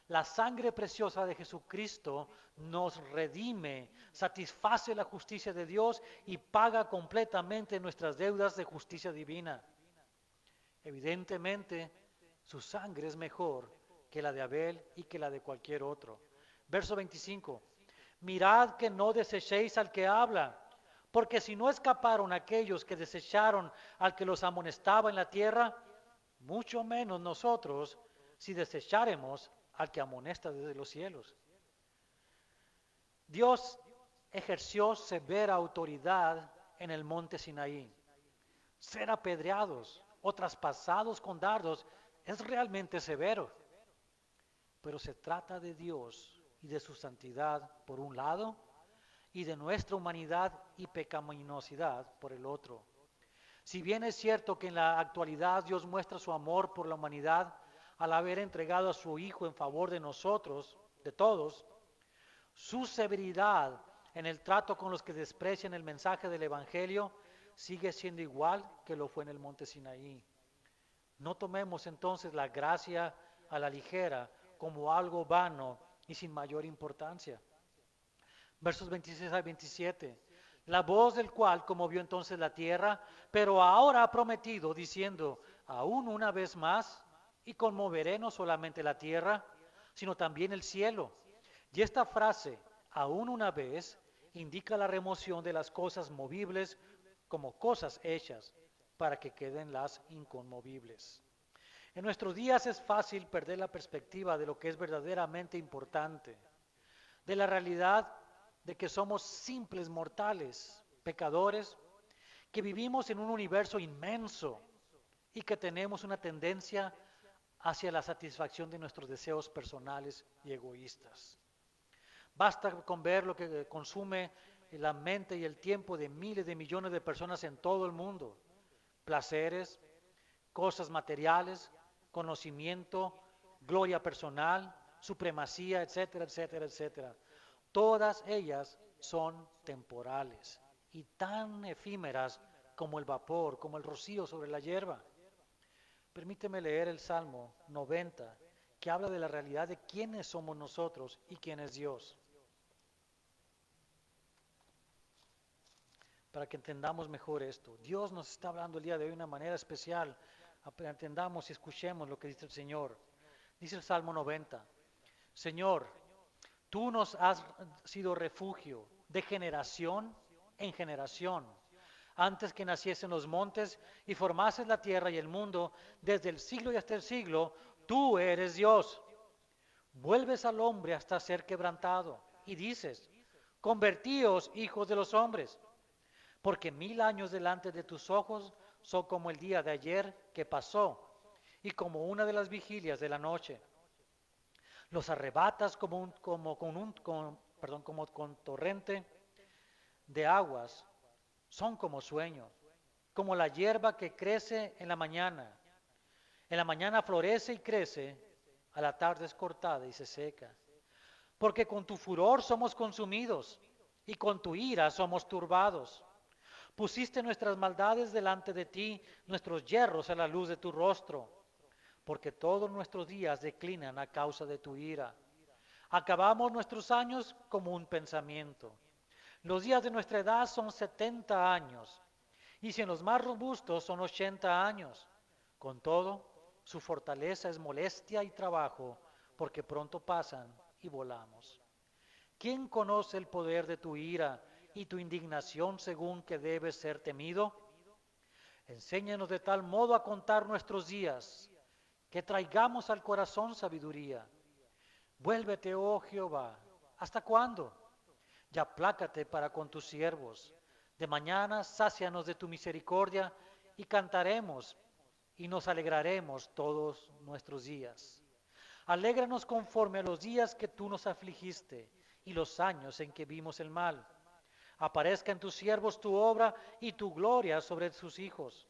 la sangre preciosa de Jesucristo nos redime, satisface la justicia de Dios y paga completamente nuestras deudas de justicia divina. Evidentemente, su sangre es mejor que la de Abel y que la de cualquier otro. Verso 25. Mirad que no desechéis al que habla, porque si no escaparon aquellos que desecharon al que los amonestaba en la tierra, mucho menos nosotros si desecharemos al que amonesta desde los cielos. Dios ejerció severa autoridad en el monte Sinaí. Ser apedreados o traspasados con dardos es realmente severo. Pero se trata de Dios y de su santidad por un lado y de nuestra humanidad y pecaminosidad por el otro. Si bien es cierto que en la actualidad Dios muestra su amor por la humanidad al haber entregado a su Hijo en favor de nosotros, de todos, su severidad en el trato con los que desprecian el mensaje del Evangelio sigue siendo igual que lo fue en el monte Sinaí. No tomemos entonces la gracia a la ligera como algo vano y sin mayor importancia. Versos 26 al 27. La voz del cual conmovió entonces la tierra, pero ahora ha prometido, diciendo, aún una vez más, y conmoveré no solamente la tierra, sino también el cielo. Y esta frase, aún una vez, indica la remoción de las cosas movibles como cosas hechas, para que queden las inconmovibles. En nuestros días es fácil perder la perspectiva de lo que es verdaderamente importante, de la realidad de que somos simples mortales, pecadores, que vivimos en un universo inmenso y que tenemos una tendencia hacia la satisfacción de nuestros deseos personales y egoístas. Basta con ver lo que consume la mente y el tiempo de miles de millones de personas en todo el mundo. Placeres, cosas materiales, conocimiento, gloria personal, supremacía, etcétera, etcétera, etcétera. Todas ellas son temporales y tan efímeras como el vapor, como el rocío sobre la hierba. Permíteme leer el Salmo 90, que habla de la realidad de quiénes somos nosotros y quién es Dios. Para que entendamos mejor esto. Dios nos está hablando el día de hoy de una manera especial. Entendamos y escuchemos lo que dice el Señor. Dice el Salmo 90. Señor, tú nos has sido refugio de generación en generación. Antes que naciesen los montes y formases la tierra y el mundo, desde el siglo y hasta el siglo, tú eres Dios. Vuelves al hombre hasta ser quebrantado y dices, convertíos, hijos de los hombres, porque 1000 años delante de tus ojos son como el día de ayer que pasó y como una de las vigilias de la noche. Los arrebatas como con torrente de aguas, son como sueño, como la hierba que crece en la mañana. En la mañana florece y crece, a la tarde es cortada y se seca. Porque con tu furor somos consumidos y con tu ira somos turbados. Pusiste nuestras maldades delante de ti, nuestros yerros a la luz de tu rostro, porque todos nuestros días declinan a causa de tu ira. Acabamos nuestros años como un pensamiento. Los días de nuestra edad son 70 años, y si en los más robustos son 80 años. Con todo, su fortaleza es molestia y trabajo, porque pronto pasan y volamos. ¿Quién conoce el poder de tu ira y tu indignación según que debe ser temido? Enséñanos de tal modo a contar nuestros días, que traigamos al corazón sabiduría. Vuélvete, oh Jehová, ¿hasta cuándo? Y aplácate para con tus siervos. De mañana sácianos de tu misericordia y cantaremos y nos alegraremos todos nuestros días. Alégranos conforme a los días que tú nos afligiste y los años en que vimos el mal. Aparezca en tus siervos tu obra y tu gloria sobre sus hijos.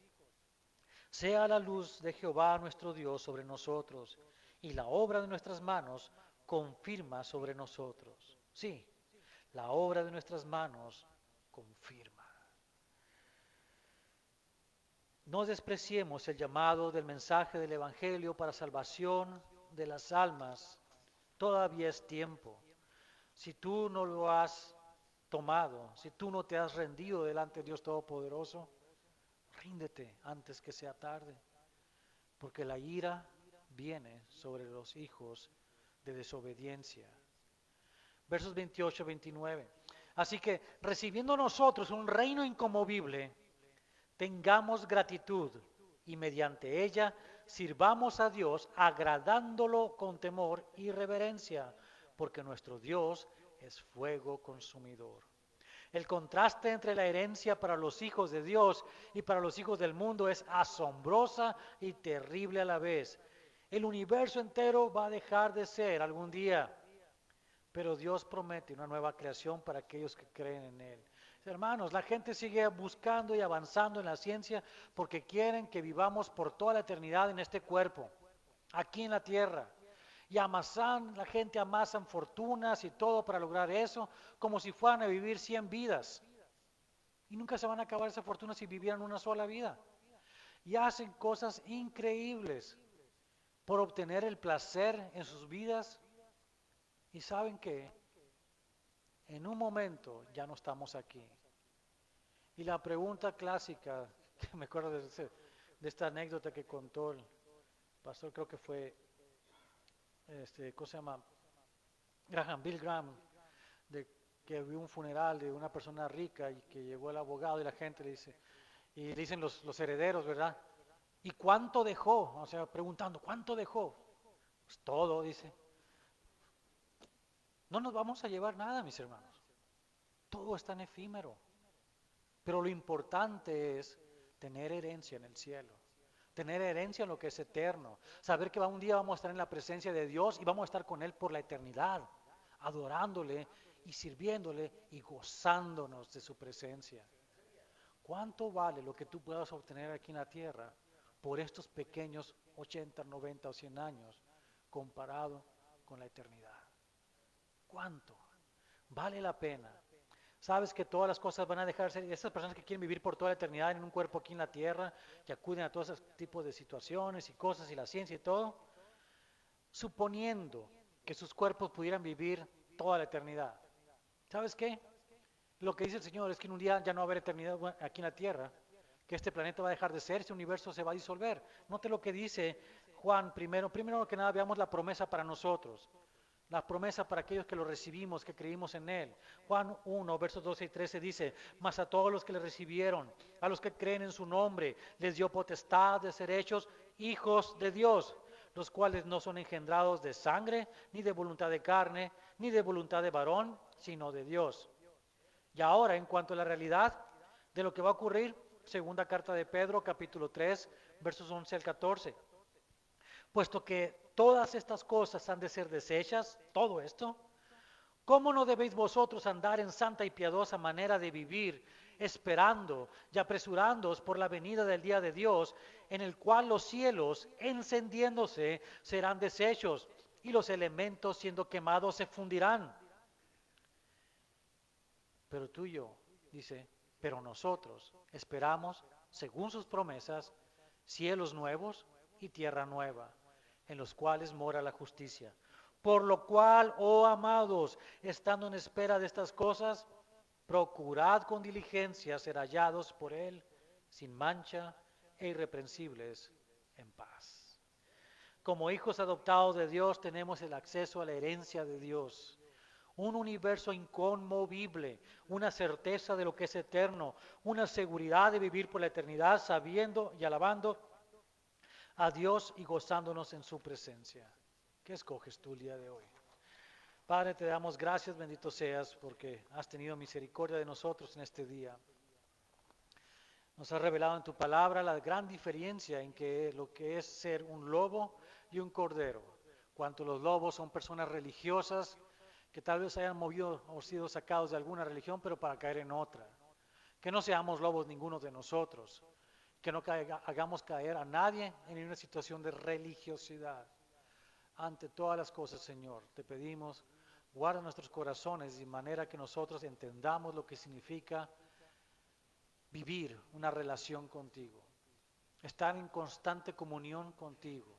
Sea la luz de Jehová nuestro Dios sobre nosotros y la obra de nuestras manos confirma sobre nosotros. Sí, la obra de nuestras manos confirma. No despreciemos el llamado del mensaje del Evangelio para salvación de las almas. Todavía es tiempo. Si tú no lo has tomado, si tú no te has rendido delante de Dios Todopoderoso, ríndete antes que sea tarde, porque la ira viene sobre los hijos de desobediencia. Versos 28 y 29. Así que recibiendo nosotros un reino inconmovible, tengamos gratitud y mediante ella sirvamos a Dios agradándolo con temor y reverencia, porque nuestro Dios es fuego consumidor. El contraste entre la herencia para los hijos de Dios y para los hijos del mundo es asombrosa y terrible a la vez. El universo entero va a dejar de ser algún día, pero Dios promete una nueva creación para aquellos que creen en Él. Hermanos, la gente sigue buscando y avanzando en la ciencia porque quieren que vivamos por toda la eternidad en este cuerpo, aquí en la tierra. Y la gente amasan fortunas y todo para lograr eso, como si fueran a vivir 100 vidas. Y nunca se van a acabar esa fortuna si vivieran una sola vida. Y hacen cosas increíbles por obtener el placer en sus vidas. Y saben que en un momento ya no estamos aquí. Y la pregunta clásica, que me acuerdo de esta anécdota que contó el pastor, creo que fue, ¿cómo se llama? Bill Graham, de que vio un funeral de una persona rica y que llegó el abogado y la gente le dice, y le dicen los herederos, ¿verdad? ¿Y cuánto dejó? O sea, preguntando, ¿cuánto dejó? Pues todo, dice. No nos vamos a llevar nada, mis hermanos. Todo es tan efímero. Pero lo importante es tener herencia en el cielo. Tener herencia en lo que es eterno. Saber que un día vamos a estar en la presencia de Dios y vamos a estar con Él por la eternidad, adorándole y sirviéndole y gozándonos de su presencia. ¿Cuánto vale lo que tú puedas obtener aquí en la tierra por estos pequeños 80, 90 o 100 años comparado con la eternidad? ¿Cuánto? Vale la pena. Sabes que todas las cosas van a dejar de ser, esas personas que quieren vivir por toda la eternidad en un cuerpo aquí en la tierra, que acuden a todos esos tipos de situaciones y cosas y la ciencia y todo, suponiendo que sus cuerpos pudieran vivir toda la eternidad. ¿Sabes qué? Lo que dice el Señor es que en un día ya no va a haber eternidad aquí en la tierra, que este planeta va a dejar de ser, este universo se va a disolver. Note lo que dice Juan primero que nada veamos la promesa para nosotros. La promesa para aquellos que lo recibimos, que creímos en Él. Juan 1, versos 12 y 13 dice, mas a todos los que le recibieron, a los que creen en su nombre, les dio potestad de ser hechos hijos de Dios, los cuales no son engendrados de sangre, ni de voluntad de carne, ni de voluntad de varón, sino de Dios. Y ahora, en cuanto a la realidad de lo que va a ocurrir, segunda carta de Pedro, capítulo 3, versos 11 al 14. Puesto que todas estas cosas han de ser deshechas, todo esto, ¿cómo no debéis vosotros andar en santa y piadosa manera de vivir, esperando y apresurándoos por la venida del día de Dios, en el cual los cielos, encendiéndose, serán deshechos, y los elementos, siendo quemados, se fundirán? Pero tú y yo, dice, pero nosotros esperamos, según sus promesas, cielos nuevos y tierra nueva, en los cuales mora la justicia. Por lo cual, oh amados, estando en espera de estas cosas, procurad con diligencia ser hallados por Él, sin mancha e irreprensibles, en paz. Como hijos adoptados de Dios tenemos el acceso a la herencia de Dios, un universo inconmovible, una certeza de lo que es eterno, una seguridad de vivir por la eternidad sabiendo y alabando a Dios y gozándonos en su presencia. ¿Qué escoges tú el día de hoy? Padre, te damos gracias, bendito seas, porque has tenido misericordia de nosotros en este día. Nos has revelado en tu palabra la gran diferencia en que lo que es ser un lobo y un cordero. cuanto los lobos son personas religiosas que tal vez hayan movido o sido sacados de alguna religión, pero para caer en otra. Que no seamos lobos ninguno de nosotros, que no hagamos caer a nadie en una situación de religiosidad. Ante todas las cosas, Señor, te pedimos, guarda nuestros corazones de manera que nosotros entendamos lo que significa vivir una relación contigo, estar en constante comunión contigo,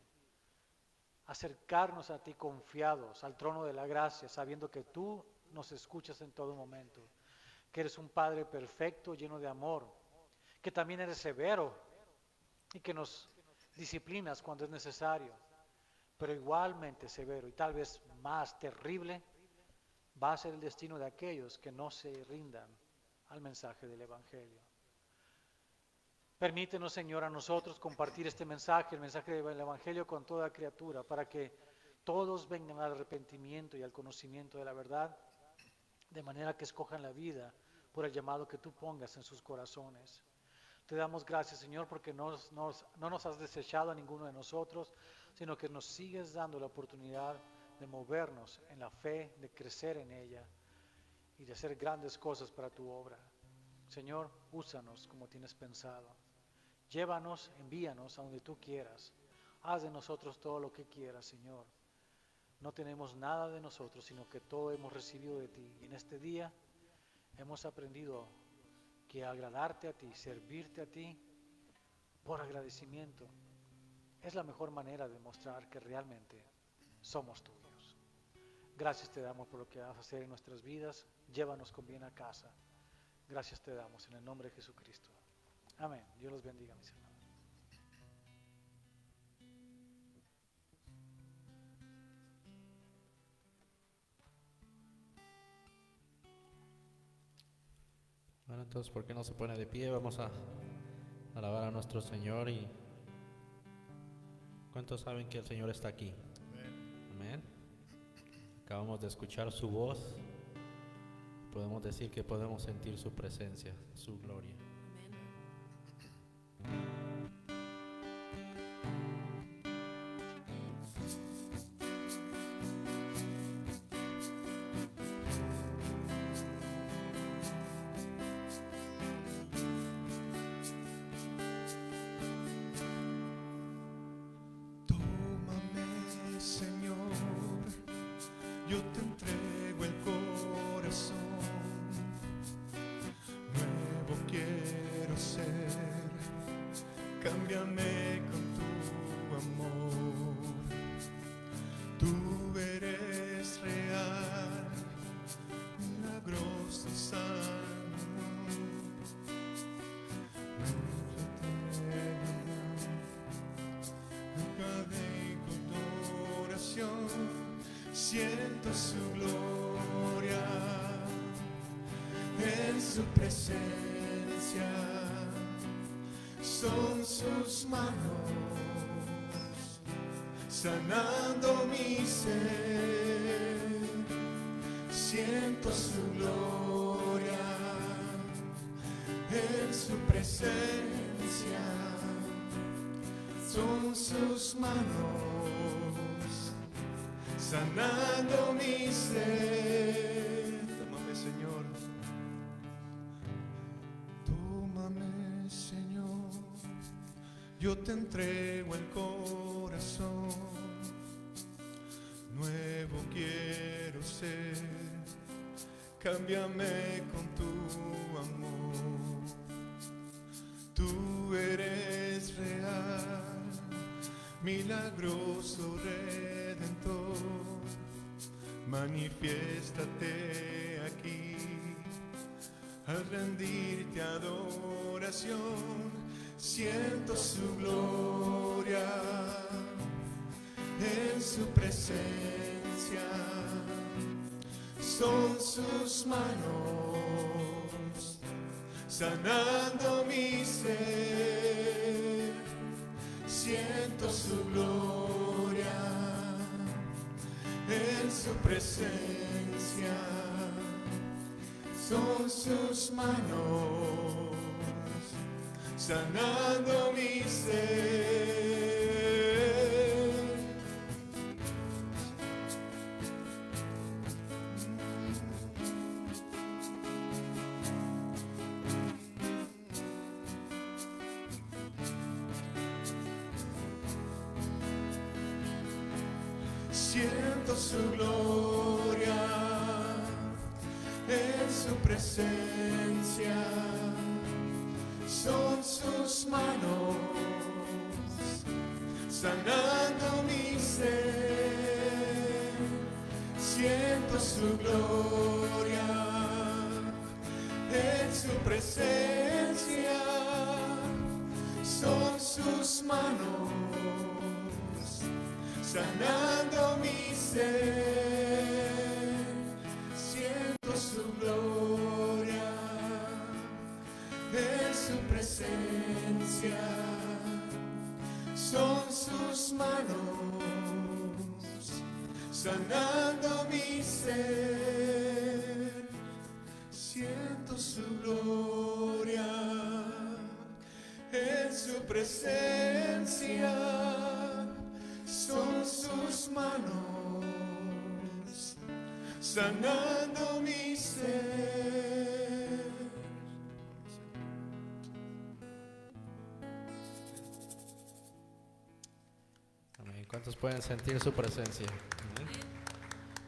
acercarnos a ti confiados al trono de la gracia, sabiendo que tú nos escuchas en todo momento, que eres un Padre perfecto, lleno de amor, que también eres severo y que nos disciplinas cuando es necesario, pero igualmente severo y tal vez más terrible va a ser el destino de aquellos que no se rindan al mensaje del Evangelio. Permítenos, Señor, a nosotros compartir este mensaje, el mensaje del Evangelio con toda criatura, para que todos vengan al arrepentimiento y al conocimiento de la verdad, de manera que escojan la vida por el llamado que tú pongas en sus corazones. Te damos gracias, Señor, porque no nos has desechado a ninguno de nosotros, sino que nos sigues dando la oportunidad de movernos en la fe, de crecer en ella y de hacer grandes cosas para tu obra. Señor, úsanos como tienes pensado. Llévanos, envíanos a donde tú quieras. Haz de nosotros todo lo que quieras, Señor. No tenemos nada de nosotros, sino que todo hemos recibido de ti. Y en este día hemos aprendido que agradarte a ti, servirte a ti, por agradecimiento, es la mejor manera de mostrar que realmente somos tuyos. Gracias te damos por lo que vas a hacer en nuestras vidas. Llévanos con bien a casa. Gracias te damos en el nombre de Jesucristo. Amén. Dios los bendiga, mis hermanos. Bueno, entonces, ¿por qué no se pone de pie? Vamos a alabar a nuestro Señor. ¿Y cuántos saben que el Señor está aquí? Amén. Acabamos de escuchar su voz. Podemos decir que podemos sentir su presencia, su gloria. Tómame, Señor, yo te entrego el corazón. Nuevo quiero ser, cámbiame con tu amor. Tú eres real, milagroso, sano. Nunca dejo tu oración, siento su gloria en su presencia. Son sus manos sanando mi ser. Siento su gloria en su presencia. Son sus manos sanando mi ser. Tómame, Señor. Tómame, Señor. Yo te entrego el corazón. Nuevo quiero ser. Cámbiame con tu amor. Tú eres real, milagroso Redentor. Manifiéstate aquí al rendirte adoración. Siento su gloria en su presencia. Son sus manos sanando mi ser. Siento su gloria en su presencia. Son sus manos sanando mi ser. siento su gloria en su presencia. Son sus manos sanando mi ser. Siento su gloria en su presencia. Son sus manos sanando mi ser. Siento su gloria en su presencia. Son sus manos sanando mi ser. Siento su gloria en su presencia. Son sus manos sanando mi ser. Amén. ¿Cuántos pueden sentir su presencia? Amén.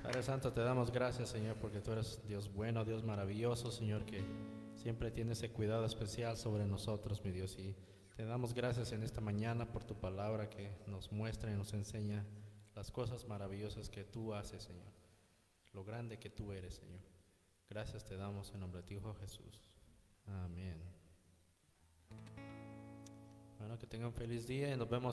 Padre Santo, te damos gracias, Señor, porque tú eres Dios bueno, Dios maravilloso, Señor, que siempre tiene ese cuidado especial sobre nosotros, mi Dios. Y te damos gracias en esta mañana por tu palabra que nos muestra y nos enseña las cosas maravillosas que tú haces, Señor. Lo grande que tú eres, Señor. Gracias te damos en nombre de tu Hijo Jesús. Amén. Bueno, que tengan un feliz día y nos vemos.